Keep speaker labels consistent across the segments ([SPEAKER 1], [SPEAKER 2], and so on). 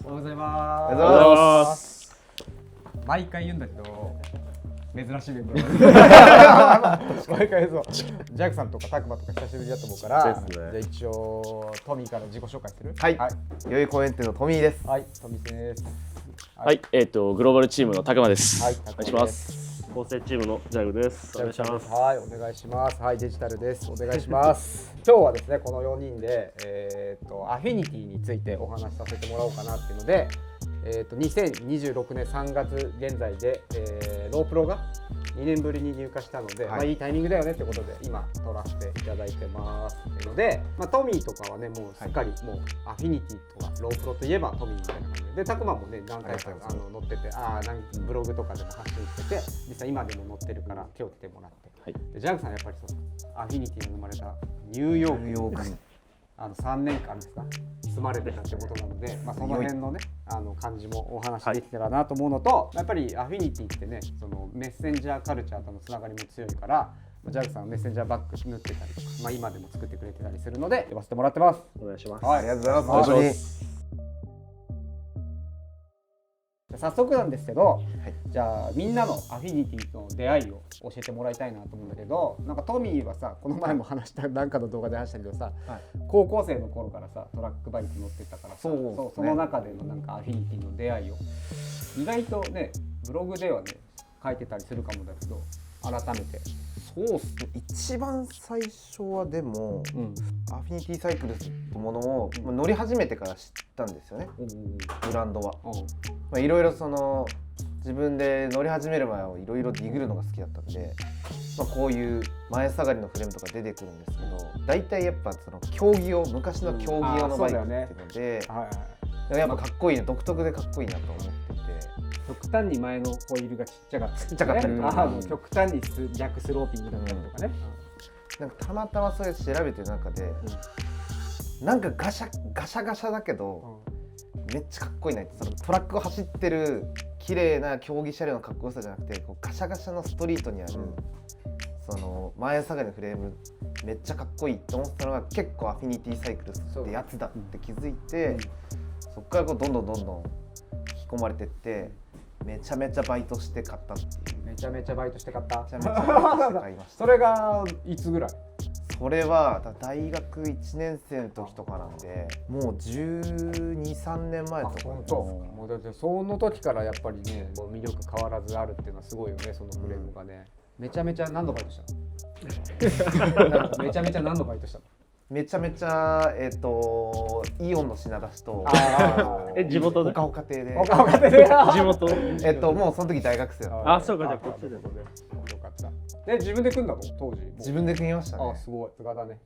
[SPEAKER 1] おはようござい
[SPEAKER 2] お
[SPEAKER 1] ます。
[SPEAKER 2] はようございます。
[SPEAKER 1] 毎回言うんだけど、珍しいメンバー。毎回そう。ジャックさんとかタクマとか久しぶりだと思うから、
[SPEAKER 2] ですね。
[SPEAKER 1] じゃあ一応トミーから自己紹介する？
[SPEAKER 2] はい。代々木公園店のトミーです。
[SPEAKER 1] はい、トミーです。
[SPEAKER 3] はい、グローバルチームのたくまです。
[SPEAKER 1] はい、
[SPEAKER 3] お願いします。
[SPEAKER 4] 構成チームのジャグです。お願いします。
[SPEAKER 1] はい、お願いします。はい、デジタルです。お願いします。今日はですね、この4人で、アフィニティについてお話しさせてもらおうかなっていうので、2026年3月現在で、ロープロが2年ぶりに入荷したので、はい、いいタイミングだよねってことで今撮らせていただいてますので、トミーとかはねもうすっかりもうアフィニティとかロープロといえばトミーみたいな感じで、タクマもね何回か載ってて、ブログとかでも発信してて、実際今でも載ってるから手をつけてもらって、はい、でジャグさんやっぱりそうアフィニティが生まれたニューヨークに3年間ですか住まれてたってことなので、その辺のね感じもお話できたらなと思うのと、やっぱりアフィニティってね、そのメッセンジャーカルチャーとのつながりも強いから、ジャグさんはメッセンジャーバッグ縫ってたりとか、今でも作ってくれてたりするので呼ばせてもらってます。
[SPEAKER 4] お願いします。
[SPEAKER 1] はい、ありがとうございます。本当に早速なんですけど、はい、じゃあみんなのアフィニティとの出会いを教えてもらいたいなと思うんだけど、なんかトミーはさ、この前も話したなんかの動画で話したけどさ、はい、高校生の頃からさトラックバイク乗ってたからさ、その中でのなんかアフィニティの出会いを意外とねブログではね書いてたりするかもだけど、改めて。
[SPEAKER 2] そうっすね、一番最初はでも、アフィニティサイクルスってものを乗り始めてから知ったんですよね、ブランドは。いろいろその自分で乗り始める前はいろいろディグるのが好きだったんで、こういう前下がりのフレームとか出てくるんですけど、大体やっぱその競技用、昔の競技用のバイクっていうので、やっぱかっこいいな、独特でかっこいいなと思ってて。
[SPEAKER 1] 極端に前のホイールがちっちゃかったりとか、極端に逆スローピングだったりとかね、
[SPEAKER 2] なんかたまたまそれ調べてる中で、なんかガシャガシャだけど、めっちゃかっこいいなって、そのトラックを走ってる綺麗な競技車両のかっこよさじゃなくて、こうガシャガシャのストリートにある、その前下がりのフレームめっちゃかっこいいって思ったのが結構アフィニティサイクルスってやつだって気づいて、そこからこうどんどん引き込まれてって、めちゃめちゃバイトして買ったっていう。
[SPEAKER 1] めちゃめちゃバイトして買った。
[SPEAKER 2] めちゃめちゃバイトして買いました。
[SPEAKER 1] それがいつぐらい？
[SPEAKER 2] それは大学1年生の時とかなんで、もう12、3年前とか。
[SPEAKER 1] もうだってその時からやっぱりね、魅力変わらずあるっていうのはすごいよね、そのフレームがね。めちゃめちゃ何のバイトしたの？めちゃめちゃ何のバイトしたの？
[SPEAKER 2] めちゃめちゃイオンの品出しと
[SPEAKER 4] 地元で？
[SPEAKER 2] ほかほか亭で。
[SPEAKER 1] ほかほか亭で。
[SPEAKER 4] 地元？
[SPEAKER 2] もうその時大学生だった。
[SPEAKER 4] あ、そうか、じゃあこっちで。よ
[SPEAKER 1] かった。で自分で組んだの？当時。
[SPEAKER 2] 自分で組みましたね。
[SPEAKER 1] すごい。さすがだね。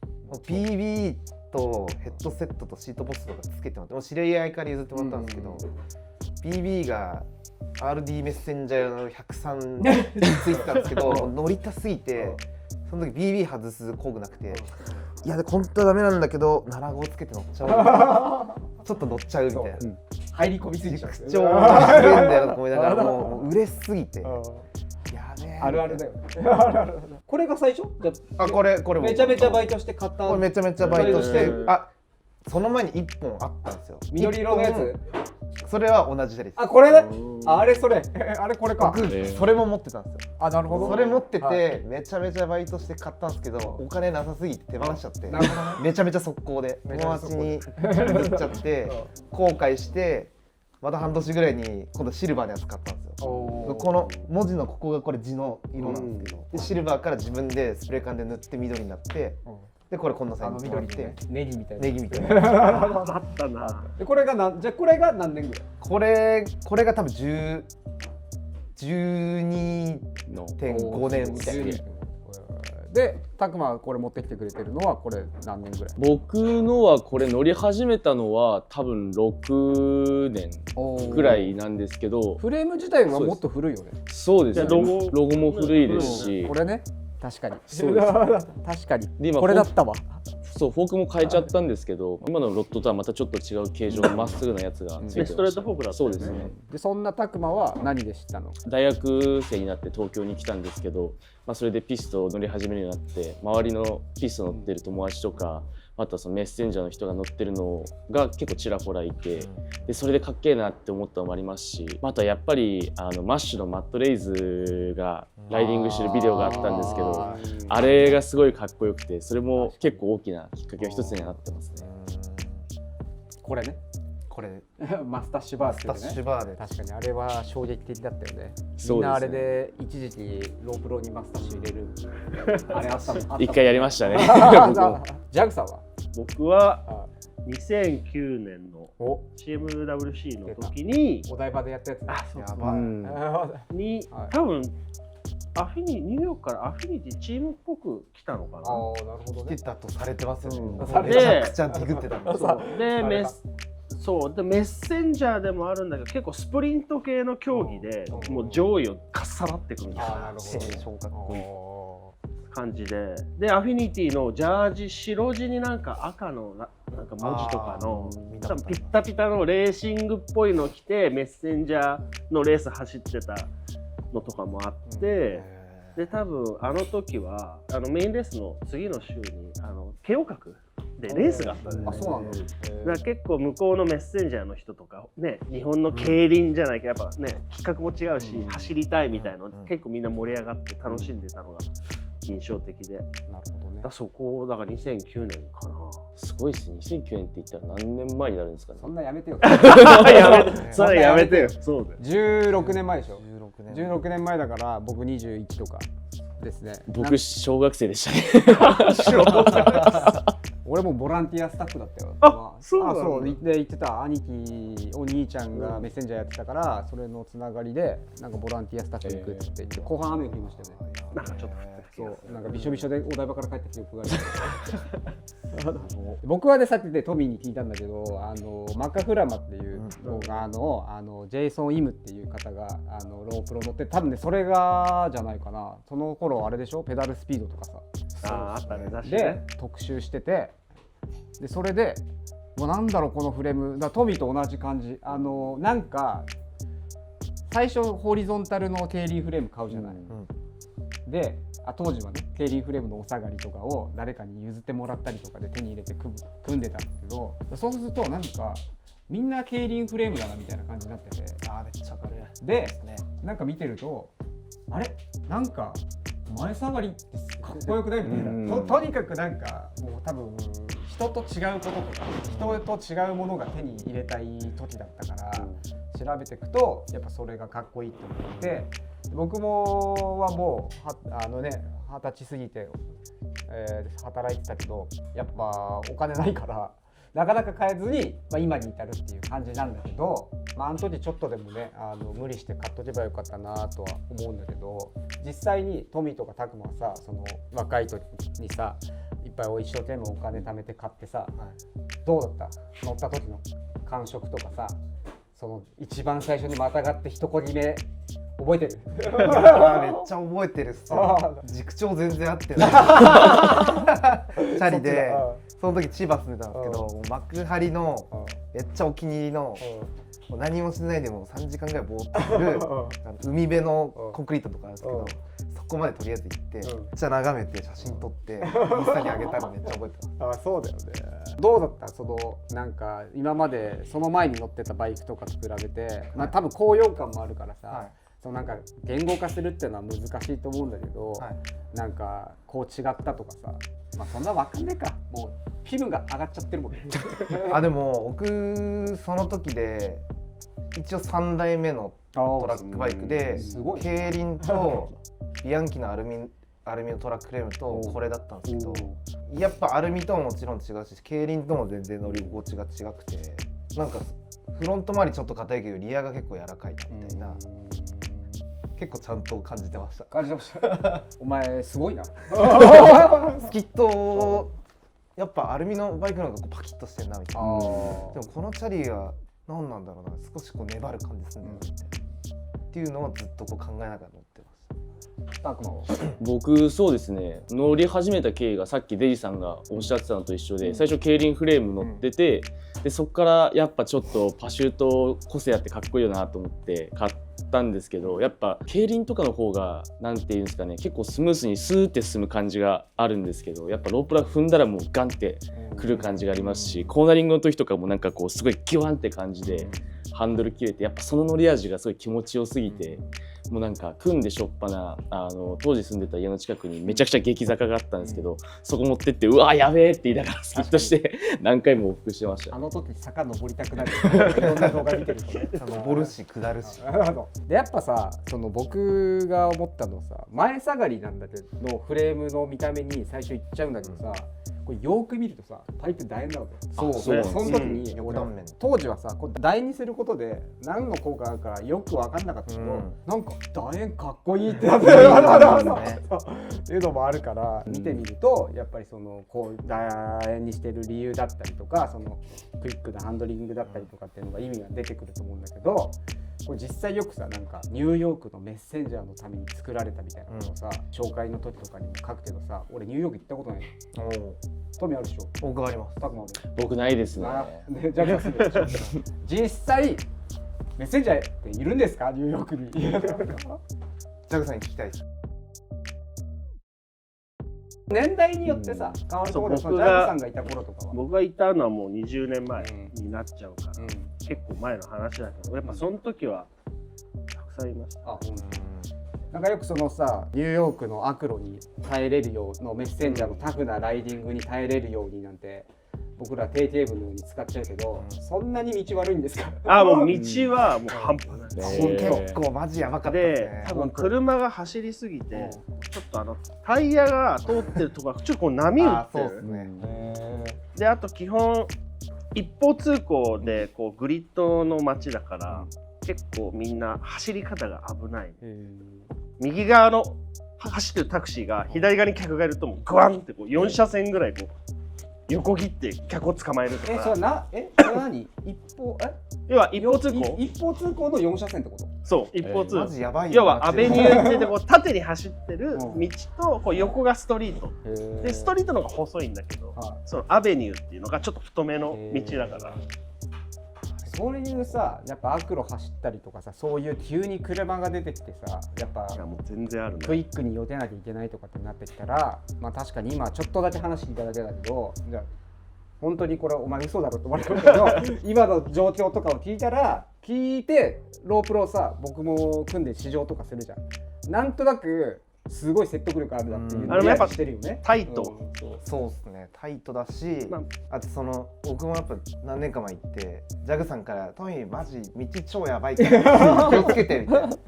[SPEAKER 2] PB とヘッドセットとシートボックスとかつけてもらって、もう知り合いから譲ってもらったんですけど、PB が RD メッセンジャーの103ついてたんですけど、乗りたすぎて、その時 BB 外す工具なくて。いやで本当はダメなんだけど7号つけて乗っちゃおうちょっと乗っちゃうみたいな、
[SPEAKER 1] 入り込みすぎちゃう
[SPEAKER 2] 口調がすげえんだよと思いながら、もう嬉しすぎてやべえ、
[SPEAKER 1] あるあるだよ。これが最初？
[SPEAKER 2] これ
[SPEAKER 1] めちゃめちゃバイトして買った。
[SPEAKER 2] これめちゃめちゃバイトして、その前に1本あったんですよ。
[SPEAKER 1] 緑色のやつ？
[SPEAKER 2] それは同じ車です。
[SPEAKER 1] これね。あれそれ。あれこれか。
[SPEAKER 2] 僕それも持ってたんですよ。
[SPEAKER 1] なるほど。
[SPEAKER 2] それ持っててめちゃめちゃバイトして買ったんですけど、お金なさすぎて手放しちゃって、めちゃめちゃ速攻で友達に売っちゃって後悔して、また半年ぐらいに今度シルバーのやつ買ったんですよ。この文字のここがこれ地の色なんですけど、シルバーから自分でスプレー缶で塗って緑になって、でこれこんなサイズに緑って
[SPEAKER 1] ネギみたいな。
[SPEAKER 2] ネギみたいな。
[SPEAKER 4] あったな。
[SPEAKER 1] でこれがじゃあこれが何年ぐらい？
[SPEAKER 2] これが多分12.5年みたいな。
[SPEAKER 1] で、たくまはこれ持ってきてくれてるのはこれ何年ぐらい？
[SPEAKER 3] 僕のはこれ乗り始めたのは多分6年ぐらいなんですけど、
[SPEAKER 1] フレーム自体はもっと古いよね。
[SPEAKER 3] そうですね。ロゴも古いですし、
[SPEAKER 1] これね、確かに。
[SPEAKER 3] そうです。
[SPEAKER 1] 確かに。で今これだったわ。
[SPEAKER 3] そう、フォークも変えちゃったんですけど、今のロッドとはまたちょっと違う形状のまっすぐなやつがついてました。
[SPEAKER 4] ストレートフォークだった。
[SPEAKER 3] そうですね。
[SPEAKER 1] でそんなたくまは何で知ったの？
[SPEAKER 3] 大学生になって東京に来たんですけど、それでピストを乗り始めるようになって、周りのピスト乗ってる友達とか、またそのメッセンジャーの人が乗ってるのが結構ちらほらいて、でそれでかっけえなって思ったのもありますし、あとはやっぱりマッシュのマット・レイズがライディングしてるビデオがあったんですけど、あれがすごいかっこよくて、それも結構大きなきっかけの一つにはなってますね。
[SPEAKER 1] これね
[SPEAKER 2] これ
[SPEAKER 1] マスタッシュバーっていう
[SPEAKER 2] スタッシュ
[SPEAKER 1] ね、
[SPEAKER 2] バーで
[SPEAKER 1] 確かにあれは衝撃的だったよね。
[SPEAKER 3] そうですね
[SPEAKER 1] みんなあれで一時期ロープロにマスタッシュ入れるあれあったもん。
[SPEAKER 3] 一回やりましたね。
[SPEAKER 1] ジャグさんは
[SPEAKER 4] 僕は
[SPEAKER 1] あ
[SPEAKER 4] 2009年の
[SPEAKER 1] お
[SPEAKER 4] CMWC の時に
[SPEAKER 1] お台場でやったやつね。
[SPEAKER 4] あそう
[SPEAKER 2] やばい、
[SPEAKER 3] うん
[SPEAKER 4] に
[SPEAKER 1] はい
[SPEAKER 4] 多分ニューヨークからアフィニティチームっぽく来たのかな。
[SPEAKER 1] ああなるほどね
[SPEAKER 2] 来て。たとされてますよね、
[SPEAKER 1] うん
[SPEAKER 2] めちゃくちゃディグってたんですよ
[SPEAKER 4] で
[SPEAKER 1] あれ
[SPEAKER 4] メッセンジャーでもあるんだけど、結構スプリント系の競技でもう上位をかっさらってくるみたい
[SPEAKER 1] あーな
[SPEAKER 4] な
[SPEAKER 1] るほどね
[SPEAKER 2] 超かっこいい
[SPEAKER 4] 感じで、アフィニティのジャージ白地になんか赤のなんか文字とかの
[SPEAKER 2] あー見たことある
[SPEAKER 4] ピッタピタのレーシングっぽいの着てメッセンジャーのレース走ってたのとかもあって、で多分あの時はメインレースの次の週に慶応閣でレースがあったんで、
[SPEAKER 1] あそうなんだ。
[SPEAKER 4] だから結構向こうのメッセンジャーの人とかね、日本の競輪じゃないけどやっぱね企画も違うし、走りたいみたいなの結構みんな盛り上がって楽しんでたのが印象的で、
[SPEAKER 1] なるほどね。
[SPEAKER 4] そこだから2009年かな。
[SPEAKER 3] すごいですね。2009年って言ったら何年前になるんですかね。
[SPEAKER 1] そんなやめてよ。
[SPEAKER 4] やめて、それやめてよ。そうだよ。
[SPEAKER 1] 16年前でしょ。
[SPEAKER 2] 16年
[SPEAKER 1] 16年前だから僕21とかですね。
[SPEAKER 3] 僕小学生でしたね。
[SPEAKER 1] 俺もボランティアスタッフだったよ。
[SPEAKER 4] そうなんだ
[SPEAKER 1] そうで言ってた兄貴お兄ちゃんがメッセンジャーやってたから、それのつながりでなんかボランティアスタッフ行くって言って、後半雨降りましたよね。
[SPEAKER 4] なんかちょっと降った気がす
[SPEAKER 1] そうなんかびしょびしょでお台場から帰った記憶がある。僕はねさっきでトミーに聞いたんだけど、マカフラマっていうのがジェイソン・イムっていう方がロープロ乗って多分ねそれがじゃないかな。その頃あれでしょ、ペダルスピードとかさ
[SPEAKER 4] あったね、雑誌
[SPEAKER 1] で
[SPEAKER 4] ね。
[SPEAKER 1] 特集してて、でそれでもうなんだろうこのフレームだ、トミーと同じ感じ。なんか最初ホリゾンタルの競輪フレーム買うじゃない、で当時はね競輪フレームのお下がりとかを誰かに譲ってもらったりとかで手に入れて組んでたんだけど、そうするとなんかみんな競輪フレームだなみたいな感じになってて、
[SPEAKER 2] あーめっちゃわかる
[SPEAKER 1] で
[SPEAKER 2] ね
[SPEAKER 1] なんか見てるとあれなんか前下がりってかっこよくないみたいな、とにかくなんかもう多分人と違うこととか人と違うものが手に入れたい時だったから、調べていくとやっぱそれがかっこいいと思って、僕もはもう20歳過ぎて、働いてたけどやっぱお金ないからなかなか買えずに、今に至るっていう感じなんだけど、あの時ちょっとでもね無理して買っとけばよかったなとは思うんだけど、実際にトミーとかタクマはさ、その若い時にさいっぱい一生懸命お金貯めて買ってさ、どうだった乗った時の感触とかさ、その一番最初にまたがって一こぎ目覚えてる？
[SPEAKER 2] めっちゃ覚えてるっすよ。軸長全然合ってない。チャリでその時千葉住んでたんですけど、もう幕張のめっちゃお気に入りのもう何もしないでも3時間ぐらいぼーっとする海辺のコンクリートとかあるんですけど、そこまでとりあえず行ってめっちゃ眺めて写真撮ってインスタに上げたのめっちゃ覚えてます。
[SPEAKER 1] そうだよね。どうだった？そのなんか今までその前に乗ってたバイクとかと比べて、多分高揚感もあるからさ、そのなんか言語化するっていうのは難しいと思うんだけど、なんかこう違ったとかさ、そんなわかんないか、もうフィルムが上がっちゃってるもんね。
[SPEAKER 2] でも僕その時で一応3代目のトラックバイクで競輪とビアンキのアルミのトラックフレームとこれだったんですけど、やっぱアルミとももちろん違うし競輪とも全然乗り心地が違くて、なんかフロント周りちょっと硬いけどリアが結構柔らかいみたいな、結構ちゃんと感じてました。
[SPEAKER 1] 感じてました。お前すごいな。
[SPEAKER 2] スキットやっぱアルミのバイクの方がこうパキッとしてるなみたいな。でもこのチャリは何なんだろうな、少しこう粘る感じするんだなみたいな、っていうのをずっとこう考えながら乗ってました。
[SPEAKER 3] 僕そうですね、乗り始めた経緯がさっきデジさんがおっしゃってたのと一緒で、最初競輪フレーム乗ってて、でそこからやっぱちょっとパシュート個性あってかっこいいよなと思って買っったんですけど、やっぱ競輪とかの方がなんていうんですかね、結構スムースにスーって進む感じがあるんですけど、やっぱロープラ踏んだらもうガンってくる感じがありますし、コーナリングの時とかもなんかこうすごいギュワンって感じでハンドル切れて、やっぱその乗り味がすごい気持ちよすぎて、もうなんか組んでしょっぱな当時住んでた家の近くにめちゃくちゃ激坂があったんですけど、そこ持ってってうわやべえって言いながらスキッとして何回も往復してました。
[SPEAKER 1] あの時坂登りたくなるいろんな動画見てるとね
[SPEAKER 2] 登るし下るし。
[SPEAKER 1] でやっぱさ、その僕が思ったのはさ、前下がりなんだけどフレームの見た目に最初いっちゃうんだけどさ、これよく見るとさパイプ楕円なわけよ。
[SPEAKER 2] そう
[SPEAKER 1] でその時に俺
[SPEAKER 2] 横断面。
[SPEAKER 1] 当時はさ、こう楕円にすることで何の効果があるかよく分かんなかったけど、なんか楕円かっこいいってなってるっていうのもあるから見てみると、やっぱりそのこう楕円にしてる理由だったりとか、そのクイックなハンドリングだったりとかっていうのが意味が出てくると思うんだけど、これ実際よくさ、なんかニューヨークのメッセンジャーのために作られたみたいなことをさ、紹介の時とかにも書くけどさ、俺ニューヨーク行ったことないの。トミあるでしょ。
[SPEAKER 2] 僕あります。
[SPEAKER 1] たくまある。
[SPEAKER 3] 僕ないですね。
[SPEAKER 1] じゃあ実際メッセンジャーっているんですか、ニューヨークに。
[SPEAKER 2] ジャグさんに聞きたいです。
[SPEAKER 1] 年代によってさ、変わるところで、そのジャグさんがいた頃とかは。
[SPEAKER 4] 僕がいたのはもう20年前になっちゃうから、結構前の話だけど、やっぱその時はたくさんいました。
[SPEAKER 1] あ、なんかよくそのさ、ニューヨークの悪路に耐えれるようのメッセンジャーのタフなライディングに耐えれるようになんて僕ら定型文のように使っちゃうけど、そんなに道悪いんですか？
[SPEAKER 4] あ、もう道はもう半端ないです。
[SPEAKER 2] 結構マジやばかったです
[SPEAKER 4] で
[SPEAKER 2] ね。
[SPEAKER 4] 多分車が走りすぎて、ちょっとタイヤが通ってるところがちょっとこう波打ってる。であと基本一方通行でこうグリッドの街だから、結構みんな走り方が危ない。右側の走ってるタクシーが左側に客がいるともうグワンってこう4車線ぐらいこう横切って客を捕まえるとか。
[SPEAKER 1] それ何？
[SPEAKER 4] 要は一方通行。
[SPEAKER 1] 一方通行の4車線ってこと？
[SPEAKER 4] そう、一方通行。
[SPEAKER 2] マジやばい。
[SPEAKER 4] 要はアベニューって言ってこう縦に走ってる道とこう横がストリート。でストリートの方が細いんだけど、そのアベニューっていうのがちょっと太めの道だから。
[SPEAKER 1] そういうさ、やっぱ悪路走ったりとかさ、そういう急に車が出てきてさ、やっぱ
[SPEAKER 4] もう全然あるね。
[SPEAKER 1] クイックに寄せなきゃいけないとかってなってきたら、まあ確かに今ちょっとだけ話聞いただけだけど、じゃあ本当にこれお前嘘だろって思われるけど今の状況とかを聞いてロープロをさ、僕も組んで試乗とかするじゃん。なんとなくすごい説得力あるなっていうのをやっぱしてるよね。
[SPEAKER 4] タイト。
[SPEAKER 2] そうですね、タイトだし、あとその僕もやっぱ何年か前行ってジャグさんから「トミーマジ道超やばいから気をつけて」みたいな。なんか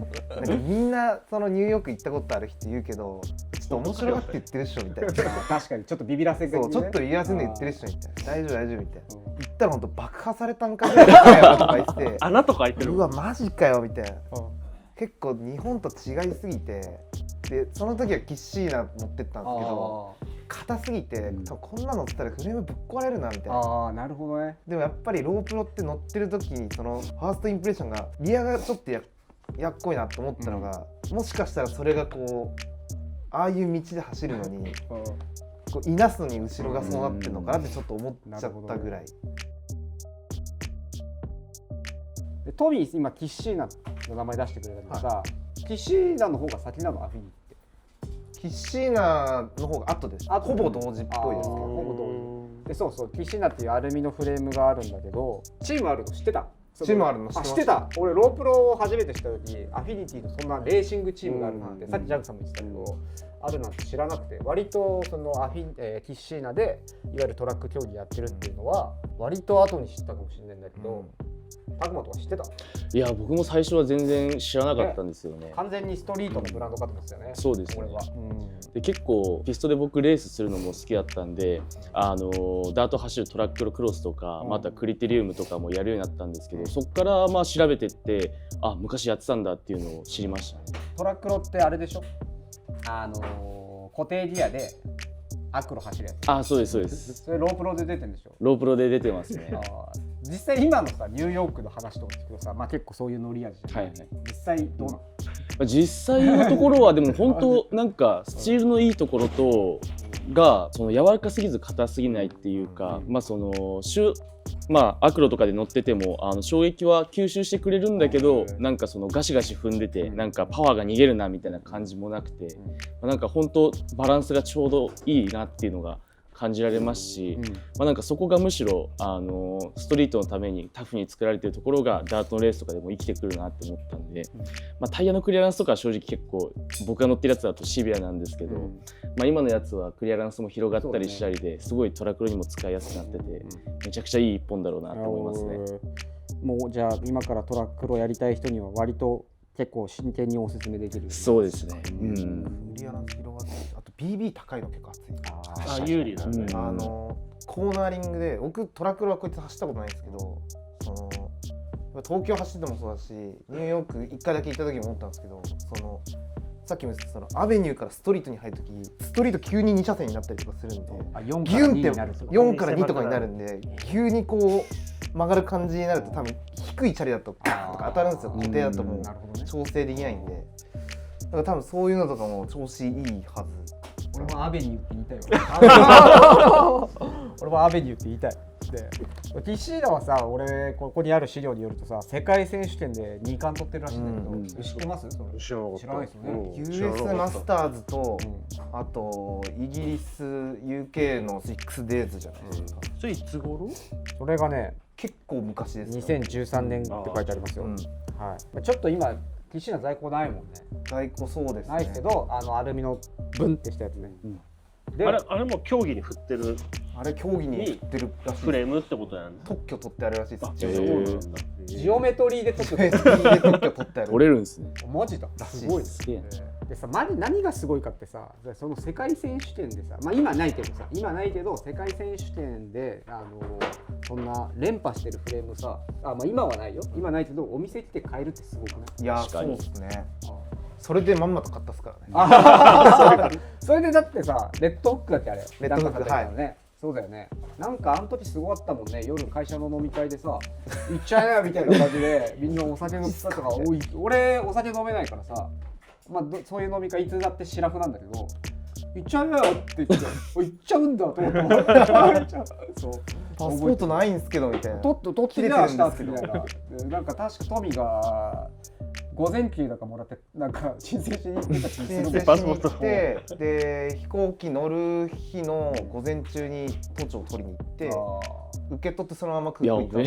[SPEAKER 2] みんなそのニューヨーク行ったことある人言うけど、ちょっと面白がって言ってるっしょみたいな。
[SPEAKER 1] 確かにちょっとビビらせて、
[SPEAKER 2] そうちょっとビビらせんで言ってるっしょみたいな。大丈夫大丈夫みたいな。行ったら本当爆破されたんかぐらいとか言って
[SPEAKER 4] 穴とか開いてる。
[SPEAKER 2] うわマジかよみたいな。結構日本と違いすぎて、でその時はキッシーナ持ってったんですけど、硬すぎてこんなの乗ってたらフレームぶっ壊れるなみたいな。
[SPEAKER 1] ああ、なるほどね。
[SPEAKER 2] でもやっぱりロープロって乗ってる時にそのファーストインプレッションがリアがちょっとやっこいなと思ったのが、もしかしたらそれがこうああいう道で走るのにこういなすのに後ろがそうなってるのかなってちょっと思っちゃったぐらい。
[SPEAKER 1] でトミー今キッシーナの名前出してくれたけどさ、キッシーナの方が先なの？アフィニって
[SPEAKER 2] キッシーナの方が後です。ほぼ同時っぽいですけど。
[SPEAKER 1] ほぼ同時で、そうそう、キッシーナっていうアルミのフレームがあるんだけど、チームあるの知ってた？
[SPEAKER 2] チームあるの
[SPEAKER 1] 知ってた。俺ロープロを初めて知った時、アフィニティのそんなレーシングチームがあるなんて、さっきジャグさんも言ってたけど、あるなんて知らなくて、割とそのキッシーナでいわゆるトラック競技やってるっていうのは割と後に知ったかもしれないんだけど、タクマとか知ってた？
[SPEAKER 3] いや僕も最初は全然知らなかったんですよね。
[SPEAKER 1] 完全にストリートのブランドかと思ってたよね。
[SPEAKER 3] そうですね。
[SPEAKER 1] 俺は。
[SPEAKER 3] で結構ピストで僕レースするのも好きだったんで、ダート走るトラッククロスとか、またクリテリウムとかもやるようになったんですけど、そこからまあ調べてって、あ、昔やってたんだっていうのを知りましたね。
[SPEAKER 1] トラックロってあれでしょ？固定ギアで悪路走るやつ。
[SPEAKER 3] あ、そうですそうです。
[SPEAKER 1] それロープロで出てるんでしょ？
[SPEAKER 3] ロープロで出てますね。
[SPEAKER 1] 実際今のさニューヨークの話とか聞くとさ、まあ結構そういう乗り味じゃん。実際どうなの？
[SPEAKER 3] 実際のところはでも本当なんかスチールのいいところとがその柔らかすぎず硬すぎないっていうか、まあそのアクロとかで乗ってても衝撃は吸収してくれるんだけど、なんかそのガシガシ踏んでてなんかパワーが逃げるなみたいな感じもなくて、なんか本当バランスがちょうどいいなっていうのが感じられますし、なんかそこがむしろストリートのためにタフに作られてるところがダートのレースとかでも生きてくるなって思ったんで、タイヤのクリアランスとかは正直結構僕が乗ってるやつだとシビアなんですけど、今のやつはクリアランスも広がったりしたりですごいトラクロにも使いやすくなってて、めちゃくちゃいい一本だろうなと思いますね。
[SPEAKER 1] もうじゃあ今からトラクロやりたい人には割と結構真剣におすすめできる。
[SPEAKER 3] そうですね。
[SPEAKER 2] クリアランス広がって、あと BB 高いの結構熱い。
[SPEAKER 4] 有利だね。
[SPEAKER 2] コーナーリングで僕トラクロはこいつ走ったことないんですけど、東京走ってもそうだしニューヨーク1回だけ行った時も思ったんですけど、さっきも言ったそのアベニューからストリートに入る時ストリート急に2車線になったりとかするんで、ギュンって4から2とかになるんで、急にこう曲がる感じになると多分低いチャリだとガーンとか当たるんですよ。固定だともう調整できないんで、だから多分そういうのとかも調子いいはず。
[SPEAKER 1] 俺もアベニューって言いたいよ。俺もアベニューって言いたい。で、キシーダはさ、俺ここにある資料によるとさ、世界選手権で2冠取ってるらしいんだけど、知ってます？
[SPEAKER 4] 知らなかった。
[SPEAKER 1] 知らないですよね。
[SPEAKER 2] US マスターズと、あとイギリス UK の 6days じゃないですか。
[SPEAKER 4] それいつ頃？
[SPEAKER 1] それがね、
[SPEAKER 2] 結構昔です。
[SPEAKER 1] 2013年って書いてありますよ。はい。ちょっと今キシーダ在庫ないもんね。
[SPEAKER 2] 在庫そうですね。
[SPEAKER 1] ないけど、アルミのブンってしたやつね。
[SPEAKER 4] で、あれも競技に振ってる。
[SPEAKER 2] あれ競技に振ってるらしい。
[SPEAKER 4] フレームってことやん。
[SPEAKER 2] 特許取ってあるらしいです。
[SPEAKER 1] ジオメトリーで特許取
[SPEAKER 2] ってある。
[SPEAKER 3] 取れるんですね。
[SPEAKER 1] マジだ。すごいですね。でさ、何がすごいかってさ、その世界選手権でさ、今ないけど世界選手権でそんな連覇してるフレームさ、今はないよ。今ないけどお店来て買えるってすごくない？
[SPEAKER 2] いや、そうですね。それでまんまと買ったっすからね。
[SPEAKER 1] それでだってさ、レッドフックだってあれ。
[SPEAKER 2] レッドフックはい。
[SPEAKER 1] そうだよね。なんかあの時すごかったもんね。夜会社の飲み会でさ、行っちゃえなみたいな感じでみんなお酒飲ってたとか多い。俺お酒飲めないからさ、そういう飲み会いつだってシラフなんだけど、行っちゃえよって言って行っちゃうんだと思って。そう。
[SPEAKER 2] パスポートないんすけどみたいな。
[SPEAKER 1] 取ってきましたみたいな。なんか確かトミが午前休だかもらってなんか申請しに行ってた気がする。
[SPEAKER 2] 申請しに行って、で飛行機乗る日の午前中に都庁を取りに行って受け取ってそのまま空港行った。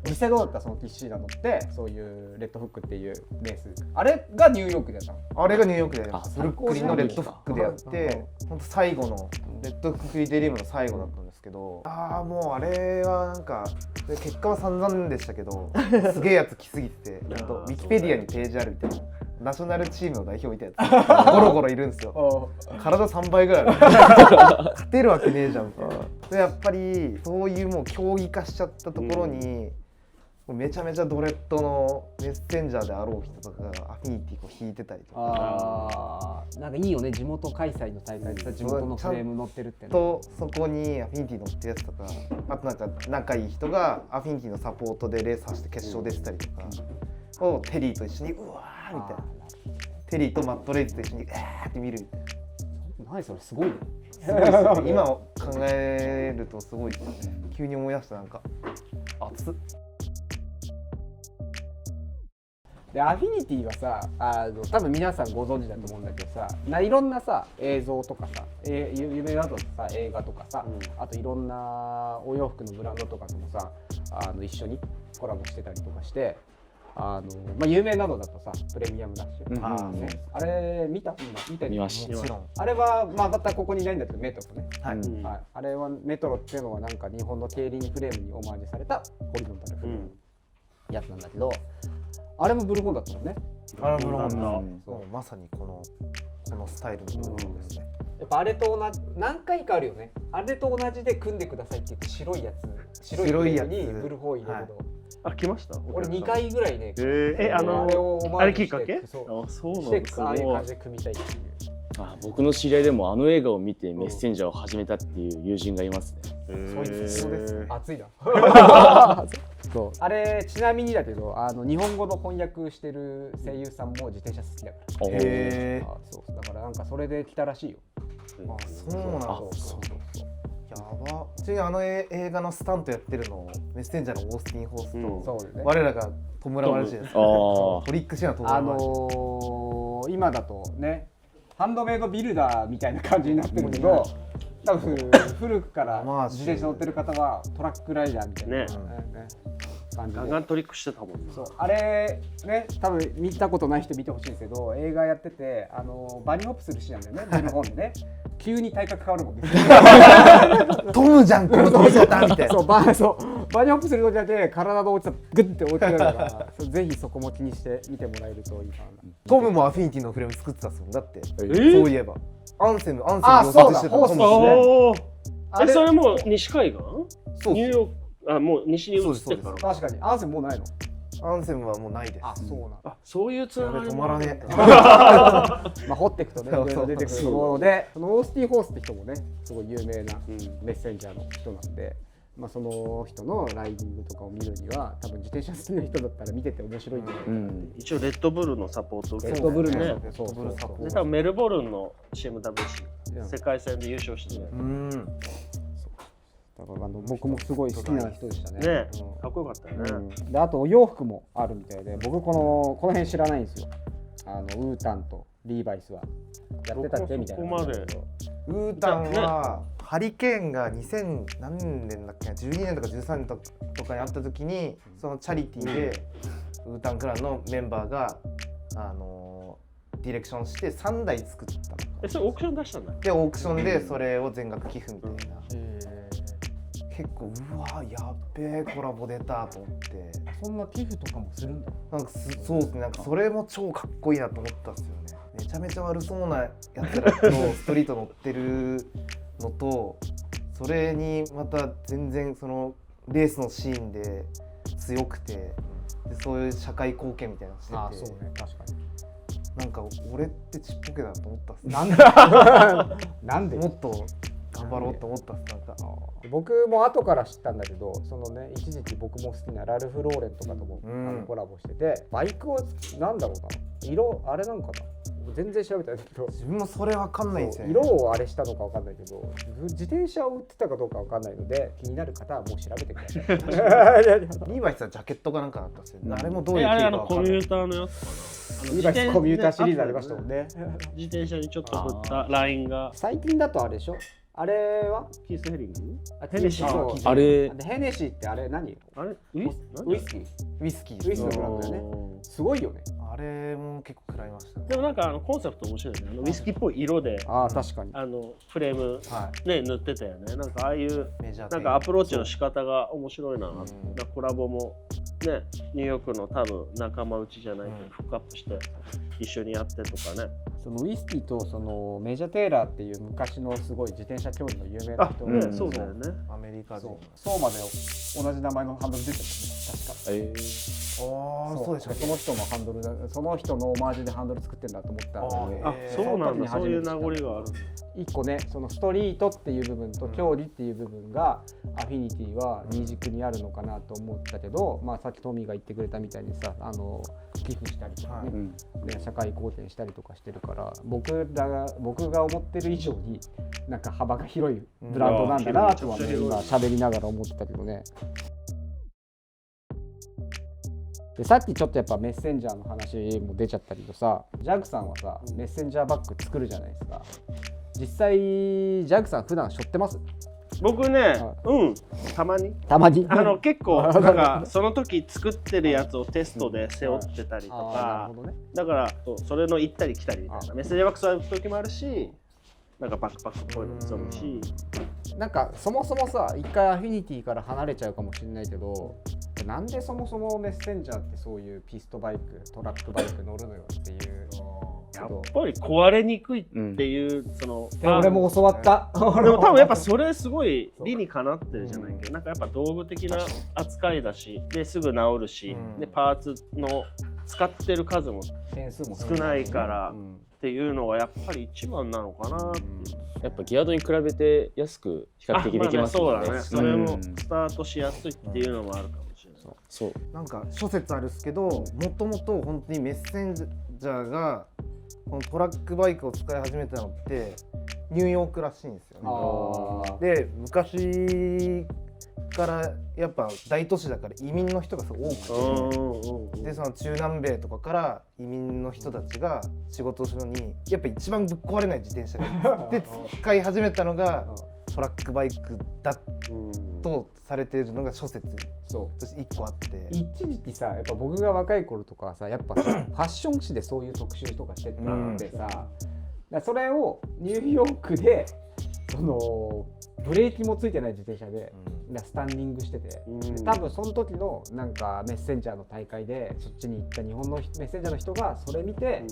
[SPEAKER 1] 実際どうだった？そのキッシーナ乗ってそういうレッドフックっていうレース、あれがニューヨークでやったの？
[SPEAKER 2] あれがニューヨークでやりました。ブルックリンのレッドフックでやって本当最後のレッドフッククリテリウムの最後だったんですけど、もうあれはなんか結果は散々でしたけどすげえやつ来すぎて、ウィキペディアにページあるみたいな、ナショナルチームの代表みたいなやつゴロゴロいるんですよ。体3倍ぐらいある。勝てるわけねえじゃんみたいな。でやっぱりそういうもう競技化しちゃったところに、めちゃめちゃドレッドのメッセンジャーであろう人とかがアフィニティこう引いてたりとか、
[SPEAKER 1] なんかいいよね、地元開催の大会でさ、地元のフレーム乗ってるってね。
[SPEAKER 2] とそこにアフィニティ乗ってるやつとか、あとなんか仲いい人がアフィニティのサポートでレース走って決勝出てたりとかをテリーと一緒にうわーみたいな、テリーとマットレイズと一緒にって見るみたいな。
[SPEAKER 1] 何それ、すごいね。
[SPEAKER 2] すごいですよね。今考えるとすごいですよね。急に思い出した。なんか熱っ。
[SPEAKER 1] でアフィニティはさ、多分皆さんご存知だと思うんだけどさ、いろんなさ映像とかさ、有名だとさ映画とかさ、あといろんなお洋服のブランドとかともさ一緒にコラボしてたりとかして、有名なのだとさプレミアムダッシュ、あれ見た？
[SPEAKER 3] 見ました。
[SPEAKER 2] もちろん。
[SPEAKER 1] あれはまたここにいないんだけどメトロね。はい。あれはメトロっていうのはなんか日本の競輪フレームにオマージュされたホリゾンタルフレームやつなんだけど、あれもブルボンだったのね。
[SPEAKER 2] あれブルボンだ。そう、まさにこのスタイルのブルボンですね。
[SPEAKER 1] やっぱあれと同じ、何回かあるよね。あれと同じで組んでくださいって言って白いやつにブルボン入れると。
[SPEAKER 4] あ、来ました。
[SPEAKER 1] 俺2回ぐらいね。
[SPEAKER 4] あれきっかけ？
[SPEAKER 1] そう
[SPEAKER 4] なんです。
[SPEAKER 1] ああいう感じで組みたいっていう。
[SPEAKER 3] 僕の知り合いでもあの映画を見てメッセンジャーを始めたっていう友人がいますね。
[SPEAKER 1] そうです。熱いな。そうあれちなみにだけど日本語の翻訳してる声優さんも自転車好きだから
[SPEAKER 2] へえ
[SPEAKER 1] そうだからなんかそれで来たらしいよ。
[SPEAKER 2] あそうなんだ
[SPEAKER 1] そう
[SPEAKER 2] やばちなみに映画のスタントやってるのメッセンジャーのオースティン・ホースと、
[SPEAKER 1] そうですね。
[SPEAKER 2] 我らがトムラマルシですか、
[SPEAKER 3] あ
[SPEAKER 2] トリックシーンはトムラマルシ
[SPEAKER 1] 今だとねハンドメイドビルダーみたいな感じになってるけど、多分古くから自転車乗ってる方はトラックライダーみたいな、感じで
[SPEAKER 4] ガンガントリックしてたもんね。
[SPEAKER 1] そうあれね多分見たことない人見てほしいんですけど、映画やっててバニーホップするシーンなんだよね出る本でね急に体格変わるもんね
[SPEAKER 2] トムじゃんこのトムジャタみたいな
[SPEAKER 1] そうバニーホップする時だけ体の大きさグッて大きくなるからぜひそこも気にして見てもらえるといいかな。
[SPEAKER 2] トムもアフィニティのフレーム作ってたっすもんだってそういえばアンセム
[SPEAKER 1] そう
[SPEAKER 2] 溶接してた
[SPEAKER 1] ホース
[SPEAKER 2] トム
[SPEAKER 4] おー
[SPEAKER 1] あれ
[SPEAKER 4] それもう西海岸
[SPEAKER 2] そう
[SPEAKER 4] ニューヨークもう西に移ってるから
[SPEAKER 1] 確かにアンセムもうないの？
[SPEAKER 2] アンセムはもうないです。
[SPEAKER 1] そうなん
[SPEAKER 4] そういうつながり
[SPEAKER 2] 止まらねえ。
[SPEAKER 1] まあ掘っていくとねいろいろ出てくると思うので、そのオースティン・ホースって人もねすごい有名なメッセンジャーの人なんで、まあその人のライディングとかを見るには多分自転車好きな人だったら見てて面白いんじゃないかなっていう。
[SPEAKER 4] 一応レッドブルのサポートを受けて
[SPEAKER 1] レッドブルの
[SPEAKER 4] ね。
[SPEAKER 1] そうそうそう
[SPEAKER 4] で多分メルボルンの CMWC 世界戦で優勝してる。
[SPEAKER 1] だから僕もすごい好きな人でしたね。
[SPEAKER 4] ね、かっこよかったよね。
[SPEAKER 1] であとお洋服もあるみたいで、僕この辺知らないんですよ。ウータンとリーバイスはやってたっけみたいな。
[SPEAKER 2] ウータンはハリケーンが2000何年だっけな12年とか13年とかにあった時にそのチャリティーでウータンクランのメンバーがディレクションして3台作ったの。
[SPEAKER 4] それオークション出したんだ。
[SPEAKER 2] でオークションでそれを全額寄付みたいな。結構うわやっべえコラボ出たと思って。
[SPEAKER 1] そんな寄付とかもするんだ。
[SPEAKER 2] なんかそうですね、なんかそれも超かっこいいなと思ったんですよね。めちゃめちゃ悪そうなやつらのストリート乗ってるのとそれにまた全然そのレースのシーンで強くてでそういう社会貢献みたいなのしてて、
[SPEAKER 1] あそうね確かに。
[SPEAKER 2] なんか俺ってちっぽけだと思ったっす。
[SPEAKER 1] なんで
[SPEAKER 2] もっと頑張ろうと思ったっす。なんか
[SPEAKER 1] 僕も後から知ったんだけど、そのね一時期僕も好きなラルフ・ローレンとかとも、コラボしてて、バイクをなんだろうな色あれなんかな全然調べてないけど
[SPEAKER 2] 自分もそれわかんないんですよね。
[SPEAKER 1] 色をあれしたのかわかんないけど自転車を売ってたかどうかわかんないので気になる方はもう調べてください。
[SPEAKER 2] リーバイスはジャケットかなんかだったんですよ、あれもどういう
[SPEAKER 4] あれ
[SPEAKER 2] 経緯かわかんない。
[SPEAKER 4] コミューターのやつかな。
[SPEAKER 1] リーバイスコミューターシリーズありましたもんね。
[SPEAKER 4] 自転車にちょっと振ったラインが
[SPEAKER 1] 最近だとあれでしょ、あれは
[SPEAKER 4] キース・ヘリング
[SPEAKER 1] ヘネシー。そう
[SPEAKER 3] あれ
[SPEAKER 1] でヘネシーってあれ何？
[SPEAKER 4] あれ
[SPEAKER 1] ウイスキー
[SPEAKER 2] ウイスキー
[SPEAKER 1] ウイスキーのブランドだよね。すごいよね。
[SPEAKER 2] あれも結構食らいましたね。
[SPEAKER 4] でもなんかコンセプト面白いね。ウイスキーっぽい色で
[SPEAKER 1] ああ確かに。
[SPEAKER 4] フレームね塗ってたよね。なんかああいう
[SPEAKER 2] メジャー
[SPEAKER 4] なんかアプローチの仕方が面白いな。コラボもねニューヨークの多分仲間内じゃないけどフックアップして一緒にやってとかね。
[SPEAKER 1] そのウイスキーとそのメジャー・テイラーっていう昔のすごい自転車競技の有名な人が、
[SPEAKER 4] そうだよね。
[SPEAKER 2] アメリカ人。
[SPEAKER 1] そうまで同じ名前のハンドル出てたよね確か。
[SPEAKER 2] そうでしょ。
[SPEAKER 1] その人のハンドルだ、その人のオマージュでハンドル作ってんだと思ったんで、
[SPEAKER 4] そうなんだ。そういう名残がある。
[SPEAKER 1] 一個ね、そのストリートっていう部分と競技っていう部分がアフィニティは二軸にあるのかなと思ったけど、まあさっきトミーが言ってくれたみたいにさ、寄付したりとかね、で社会貢献したりとかしてるから、僕が思ってる以上になんか幅が広いブランドなんだなとはね、今喋りながら思ってたけどね。でさっきちょっとやっぱメッセンジャーの話も出ちゃったけどさ、ジャグさんはさメッセンジャーバッグ作るじゃないですか。実際ジャグさん普段背負ってます？
[SPEAKER 4] 僕ね、たまに結構なんかその時作ってるやつをテストで背負ってたりとか、だからそれの行ったり来たりみたいなメッセージバッグ背負う時もあるし、なんかバックパックっぽいのも背負うし、
[SPEAKER 1] なんかそもそもさ一回アフィニティから離れちゃうかもしれないけど、なんでそもそもメッセンジャーってそういうピストバイクトラックバイク乗るのよっていう。
[SPEAKER 4] やっぱり壊れにくいっていう、その
[SPEAKER 1] 俺も教わった。
[SPEAKER 4] でも多分やっぱそれすごい理にかなってるじゃないけど、なんかやっぱ道具的な扱いだし、ですぐ治るし、でパーツの使ってる数も少ないからっていうのがやっぱり一番なのかなっていう。
[SPEAKER 3] やっぱギアードに比べて安く比較的できます
[SPEAKER 4] もんね。そうだね。それも
[SPEAKER 3] ん
[SPEAKER 4] スタートしやすいっていうのもあるかもしれない。
[SPEAKER 3] そう
[SPEAKER 2] なんか諸説あるっすけど、もともと本当にメッセンジャーがこのトラックバイクを使い始めたのってニューヨークらしいんですよね。で昔からやっぱ大都市だから移民の人がすごい多くて、でその中南米とかから移民の人たちが仕事をするのにやっぱ一番ぶっ壊れない自転車がで使い始めたのがトラックバイクだとされているのが諸説として1個あって、
[SPEAKER 1] 一時期さやっぱ僕が若い頃とかはさやっぱさファッション誌でそういう特集とかしてたんでさ、だそれをニューヨークでそのブレーキもついてない自転車で、スタンディングしてて、多分その時のなんかメッセンジャーの大会でそっちに行った日本のメッセンジャーの人がそれ見て、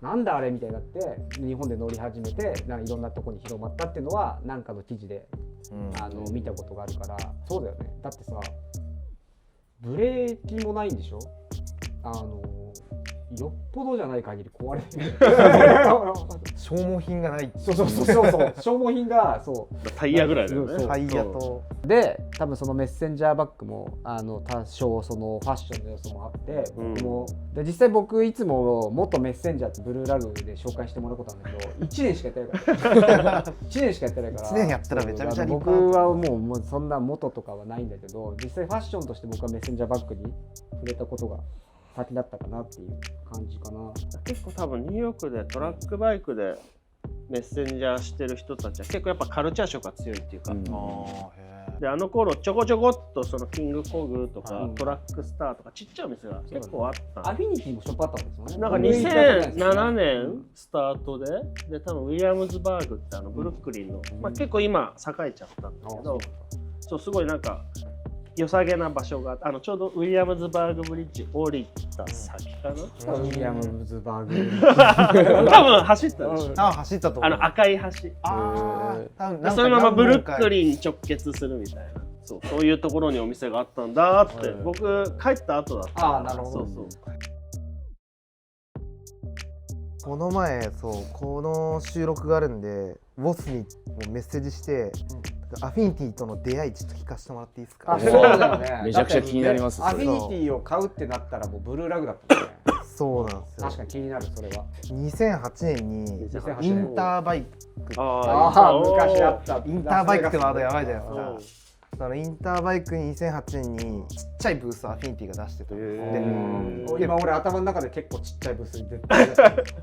[SPEAKER 1] なんだあれみたいになって日本で乗り始めてなんかいろんなとこに広まったっていうのはなんかの記事で、見たことがあるから、そうだよね。だってさブレーキもないんでしょ、よっぽどじゃない限り壊れない
[SPEAKER 2] 消耗品がない。
[SPEAKER 1] そう消耗品が
[SPEAKER 4] タイヤぐらいだよね。
[SPEAKER 2] タイヤと
[SPEAKER 1] で多分そのメッセンジャーバッグも多少そのファッションの要素もあって、僕もで実際僕いつも元メッセンジャーってブルーラグで紹介してもらうことあるんだけど1年しかやってないから1年しかやってないから
[SPEAKER 2] 1年やったらめちゃめちゃ立派。
[SPEAKER 1] 僕はもうそんな元とかはないんだけど、実際ファッションとして僕はメッセンジャーバッグに触れたことが先だったかなっていう感じかな。
[SPEAKER 4] 結構多分ニューヨークでトラックバイクでメッセンジャーしてる人たちは結構やっぱカルチャー色が強いっていうか、であの頃ちょこちょこっとそのキングコグとか、トラックスターとかちっちゃいお店が結構あった
[SPEAKER 1] アフィニティもショップあったんですよね。
[SPEAKER 4] なんか2007年スタートで多分ウィリアムズバーグってブルックリンの、結構今栄えちゃったんだけど、そうすごいなんか良さげな場所がちょうどウィリアムズバーグブリッジ降りた先かな。
[SPEAKER 1] ウィリアムズバーグ
[SPEAKER 4] 多分走ったでしょ。
[SPEAKER 2] 走ったと思う。
[SPEAKER 4] 赤い橋。そのままブルックリン直結するみたいな。そういうところにお店があったんだって、僕帰った後だった。
[SPEAKER 1] なるほど。
[SPEAKER 2] この前この収録があるんでボスにメッセージして、アフィニティとの出会いちょっと聞かせてもらっていいですか。
[SPEAKER 1] そうだよね。
[SPEAKER 3] めちゃくちゃ気になります。
[SPEAKER 1] アフィニティを買うってなったらもうブルーラグだったね。
[SPEAKER 2] そうなんですよ。
[SPEAKER 1] 確かに気になるそれは。
[SPEAKER 2] 2008年にインターバイク、
[SPEAKER 1] 昔あった
[SPEAKER 2] インターバイクってワードやばいじゃないですか。そのインターバイクに2008年にちっちゃいブースをアフィニティが出してたんです
[SPEAKER 1] 今俺頭の中で結構ちっちゃいブースに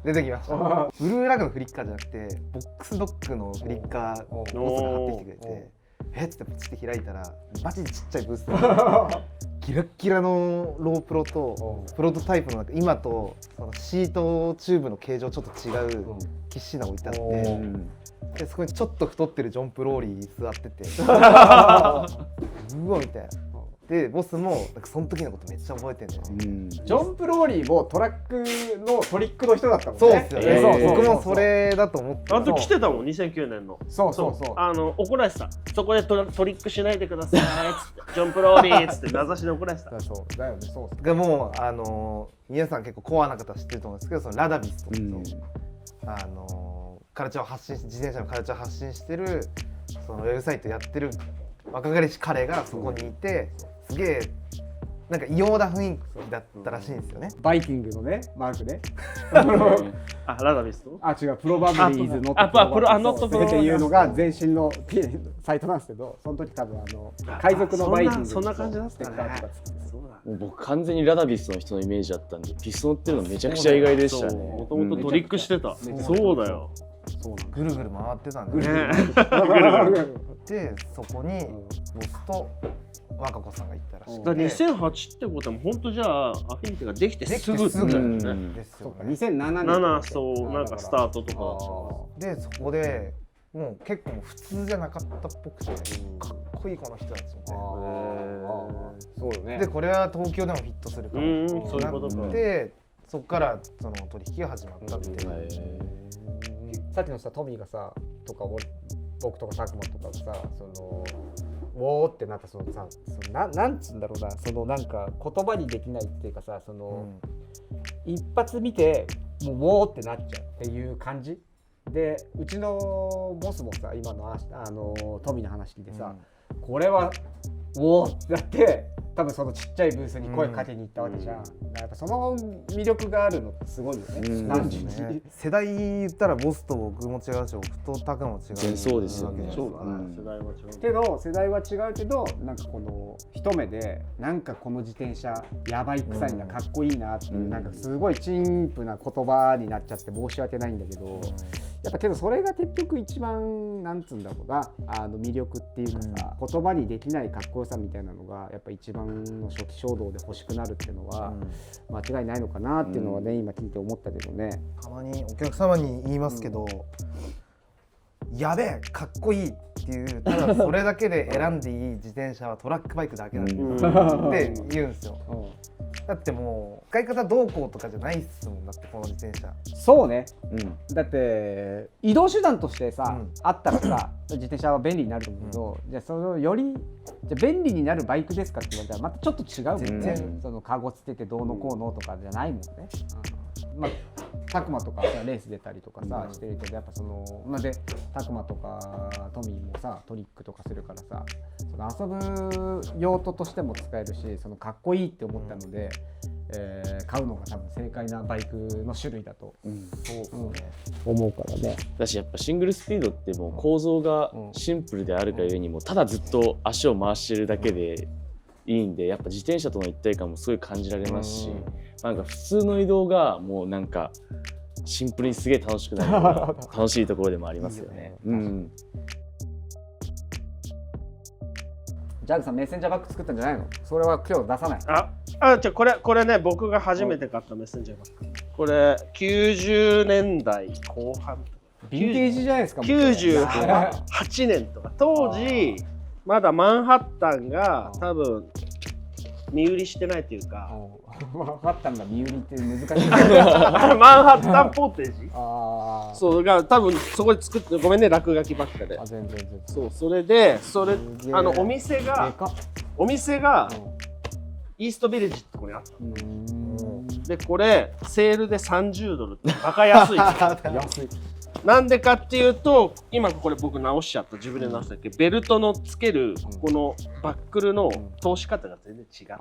[SPEAKER 2] 出てきました。ブルーラグのフリッカーじゃなくてボックスドッグのフリッカーをボスが買ってきてくれて、っつってポチって開いたらマジでちっちゃいブースでキラッキラのロープロとプロトタイプの今とそのシートチューブの形状ちょっと違うキッシーな置いてあって、でそこにちょっと太ってるジョン・プローリー座っててうわみたいな。でボスもなんかその時のことめっちゃ覚えてるんだよね。
[SPEAKER 1] ジョン・プローリーもトラックのトリックの人だったもんね。
[SPEAKER 2] そうですよね。僕もそれだと思って。
[SPEAKER 4] 来てたもん2009年の。
[SPEAKER 1] そう
[SPEAKER 4] 怒られてた。そこでトリックしないでくださいっつってジョン・プローリーっつって名指しで怒られてた。
[SPEAKER 1] そうだよね。そう
[SPEAKER 2] でも皆さん結構コアな方知ってると思うんですけど、そのラダビスとカルチャーを発信し自転車のカルチャーを発信してるそのウェブサイトやってる若かりし彼がそこにいて、すげえなんか異様な雰囲気だったらしいんですよね。
[SPEAKER 1] バイキングのねマークね。
[SPEAKER 4] ラダビスと
[SPEAKER 1] 違うプロバブリーズノットプロっていうのが前身のサイトなんですけど、その時多分海賊のバイキング
[SPEAKER 4] そんな感じだったね。
[SPEAKER 3] もう僕完全にラダビスの人のイメージだったんでピストンっていうのめちゃくちゃ意外でしたね。
[SPEAKER 4] もともとトリックしてた。そうだよ。
[SPEAKER 2] ぐるぐる回ってたんで、でそこにボスと若子さんが行ったらしくて、
[SPEAKER 4] 2008ってことは本当じゃあアフィニティができてすぐってことだよね。
[SPEAKER 1] そうか2007
[SPEAKER 4] 年そうなんかスタートとか
[SPEAKER 2] でそこでもう結構普通じゃなかったっぽくて、かっこいいこの人たちみたいな。
[SPEAKER 1] そうよね。
[SPEAKER 2] でこれは東京でもフィットするかもってなって、そこからその取引が始まったっていう。
[SPEAKER 1] さっきのさトミーがさとか僕とか佐久間とかがさおーってなったなんつうんだろうな、そのなんか言葉にできないっていうかさ、一発見てもうおーってなっちゃうっていう感じで、うちのボスもさ今のトミーの話聞いてさ、これはおーってなって多分そのちっちゃいブースに声かけに行ったわけじゃん、だからやっぱその魅力があるのってすごいよね、単純に、
[SPEAKER 2] ね、世代言ったらボスと僕も違うし僕とタカも違う
[SPEAKER 3] そうですよね。
[SPEAKER 4] そうだね、世代は違う
[SPEAKER 1] けど世代は違うけどなんかこの一目でなんかこの自転車やばい臭いな、かっこいいなっていう、なんかすごい陳腐な言葉になっちゃって申し訳ないんだけど、やっぱけどそれが結局一番なんつうんだろうな、魅力っていうかさ、言葉にできないかっこよさみたいなのがやっぱ一番の初期衝動で欲しくなるっていうのは間違いないのかなっていうのはね、今聞いて思ったけどね。
[SPEAKER 2] たまにお客様に言いますけど、やべえかっこいいっていうただそれだけで選んでいい自転車はトラックバイクだけなんだって言うんですよ。だってもう使い方どうこうとかじゃないっすもん、だってこの自転車。
[SPEAKER 1] そうね、だって移動手段としてさ、あったらさ自転車は便利になると思うけど、じゃあそのよりじゃあ便利になるバイクですかって言われたらまたちょっと違うもんね、そのカゴつけてどうのこうのとかじゃないもんね。まあタクマとかレース出たりとかさ、してるけどやっぱその、でタクマとかトミーもさトリックとかするからさ、その遊ぶ用途としても使えるし、そのかっこいいって思ったので、買うのが多分正解なバイクの種類だと、思うからね。
[SPEAKER 3] だしやっぱシングルスピードってもう構造がシンプルであるがゆえにもただずっと足を回してるだけでいいんで、やっぱ自転車との一体感もすごい感じられますし、なんか普通の移動がもうなんかシンプルにすげえ楽しくなるのが楽しいところでもありますよね。
[SPEAKER 1] ジャグさんメッセンジャーバッグ作ったんじゃないの？それは今日出さない。
[SPEAKER 4] じゃあこれね、僕が初めて買ったメッセンジャーバッグ。これ90年代後半、
[SPEAKER 1] ヴィンテージじゃないですか。
[SPEAKER 4] 98年とか当時まだマンハッタンが多分身売りしてないというか、
[SPEAKER 1] マンハッタンが身売りって難しい。
[SPEAKER 4] マンハッタンポーテージ、そうが多分そこで作って、ごめんね落書きばっかで。
[SPEAKER 1] 全然
[SPEAKER 4] そう、それお店がイーストビレッジってとこにあったの。でこれセールで30ドルってバカ安い。
[SPEAKER 1] 安い。
[SPEAKER 4] なんでかっていうと、今これ僕直しちゃった、自分で直したっけ、ベルトのつけるこのバックルの通し方が全然違って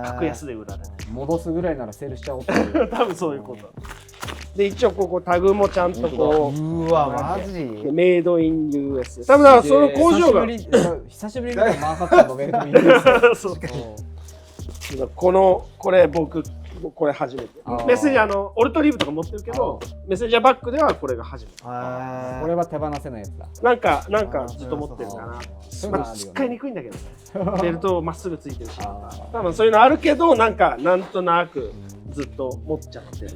[SPEAKER 4] 格安で売られてる。
[SPEAKER 1] 戻すぐらいならセールしちゃおうっていう。
[SPEAKER 4] 多分そういうことで、一応ここタグもちゃんとこ
[SPEAKER 2] うわマジ
[SPEAKER 4] メイドイン US。多分だからその工場が
[SPEAKER 1] 久しぶりにマンハッタンのメイドイン US。
[SPEAKER 4] これ僕これ初めて。メッセンジャーのオルトリーブとか持ってるけど、メッセンジャーバッグではこれが初めて。
[SPEAKER 1] これは手放せないやつだ。
[SPEAKER 4] なんかずっと持ってるかな。使いにくいんだけどね。ベルトまっすぐついてるし、多分そういうのあるけど、なんとなくずっと持っちゃってる。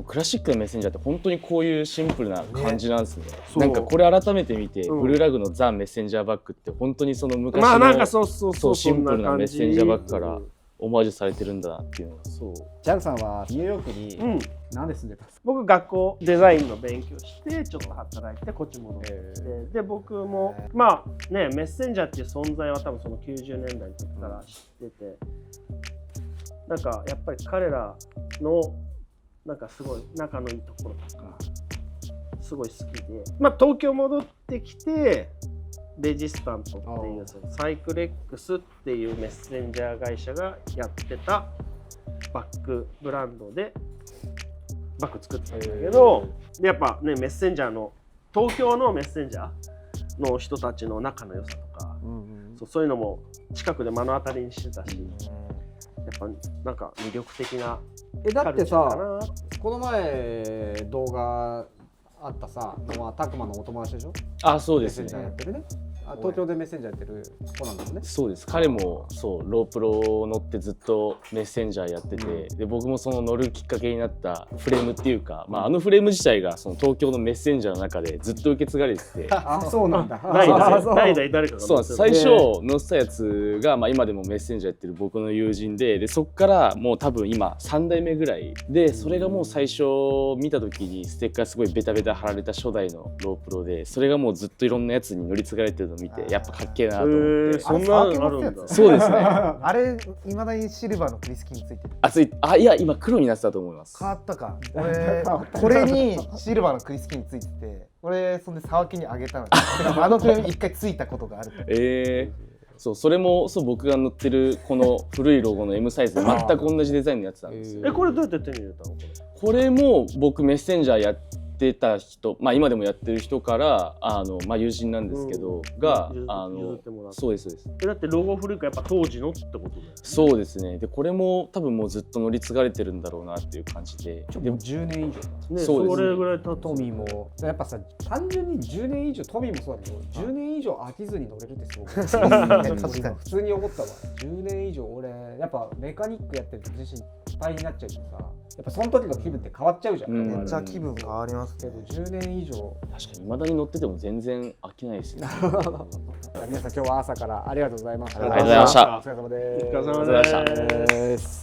[SPEAKER 3] クラシックなメッセンジャーって本当にこういうシンプルな感じなんですね。なんかこれ改めて見て、ブルーラグのザ・メッセンジャーバッグって本当にその昔のシンプルなメッセンジャーバッグからオマージュされてるんだなっていうのが。
[SPEAKER 1] ジャグさんはニューヨークに何で住んでたんですか？
[SPEAKER 4] 僕学校デザインの勉強してちょっと働いてこっち戻ってきて、で僕もまあね、メッセンジャーっていう存在は多分その90年代の時から知ってて、なんかやっぱり彼らのなんかすごい仲のいいところとかすごい好きで、まあ東京戻ってきてレジスタントっていうサイクレックスっていうメッセンジャー会社がやってたバッグブランドでバッグ作ってたんだけど、でやっぱね、メッセンジャーの東京のメッセンジャーの人たちの仲の良さとか、そういうのも近くで目の当たりにしてたし、やっぱなんか魅力的な
[SPEAKER 1] だってさ、この前動画あったさ、タクマのお友達でしょ？
[SPEAKER 3] そうですね。
[SPEAKER 1] メッセンジャーやってるね。東京でメッセンジャーやってる子なんですね。
[SPEAKER 3] そうです。彼もそうロープロ乗ってずっとメッセンジャーやってて、で僕もその乗るきっかけになったフレームっていうか、あのフレーム自体がその東京のメッセンジャーの中でずっと受け継がれてて、
[SPEAKER 1] そうなんだ。
[SPEAKER 4] 代々誰かが
[SPEAKER 3] そうなんです。最初乗ってたやつが今でもメッセンジャーやってる僕の友人で、そっからもう多分今3代目ぐらいで、それがもう最初見た時にステッカーすごいベタベタ貼られた初代のロープロで、それがもうずっといろんなやつに乗り継がれてるのを見て、やっぱかっけえなと思って。
[SPEAKER 4] そんなのあるんだ。
[SPEAKER 3] そうですね。
[SPEAKER 2] あれいまだにシルバーのクリスキンついてる。
[SPEAKER 3] いや今黒になってたと思います。
[SPEAKER 2] 変わったか。これにシルバーのクリスキンついてて、俺そんで沢木にあげたの。あのフレーム一回ついたことがある。
[SPEAKER 3] そうそれもそう僕が乗ってるこの古いロゴの M サイズで全く同じデザインのやつなんですよ。
[SPEAKER 4] これどうやって手に入れたの？
[SPEAKER 3] これも僕メッセンジャーやってた人、まあ今でもやってる人からまあ友人なんですけど、が
[SPEAKER 4] 譲ってもらった。
[SPEAKER 3] そうですそうです。
[SPEAKER 4] だってロゴ古いからやっぱ当時のってことだよね。
[SPEAKER 3] そうですね。でこれも多分もうずっと乗り継がれてるんだろうなっていう感じで。
[SPEAKER 1] でも10年以上だ。
[SPEAKER 4] ね、
[SPEAKER 3] そうですね
[SPEAKER 4] それぐらい経つ。
[SPEAKER 1] トミーもやっぱさ単純に10年以上トミーもそうだけど10年以上飽きずに乗れるってすごく
[SPEAKER 2] 確かに
[SPEAKER 1] 普通に思ったわ。10年以上俺やっぱメカニックやってると自身いっぱいになっちゃうけどさ、やっぱその時の気分って変わっちゃうじゃん。
[SPEAKER 2] めっちゃ気分変わります
[SPEAKER 1] け
[SPEAKER 2] ね。
[SPEAKER 1] ど10年以上
[SPEAKER 3] 確かに未だに乗ってても全然飽きないですよね。
[SPEAKER 1] 皆さん今日は朝からありがとうございました。
[SPEAKER 3] ありがとうございました。
[SPEAKER 1] お疲れ様です。
[SPEAKER 4] お疲れ様です。
[SPEAKER 1] です。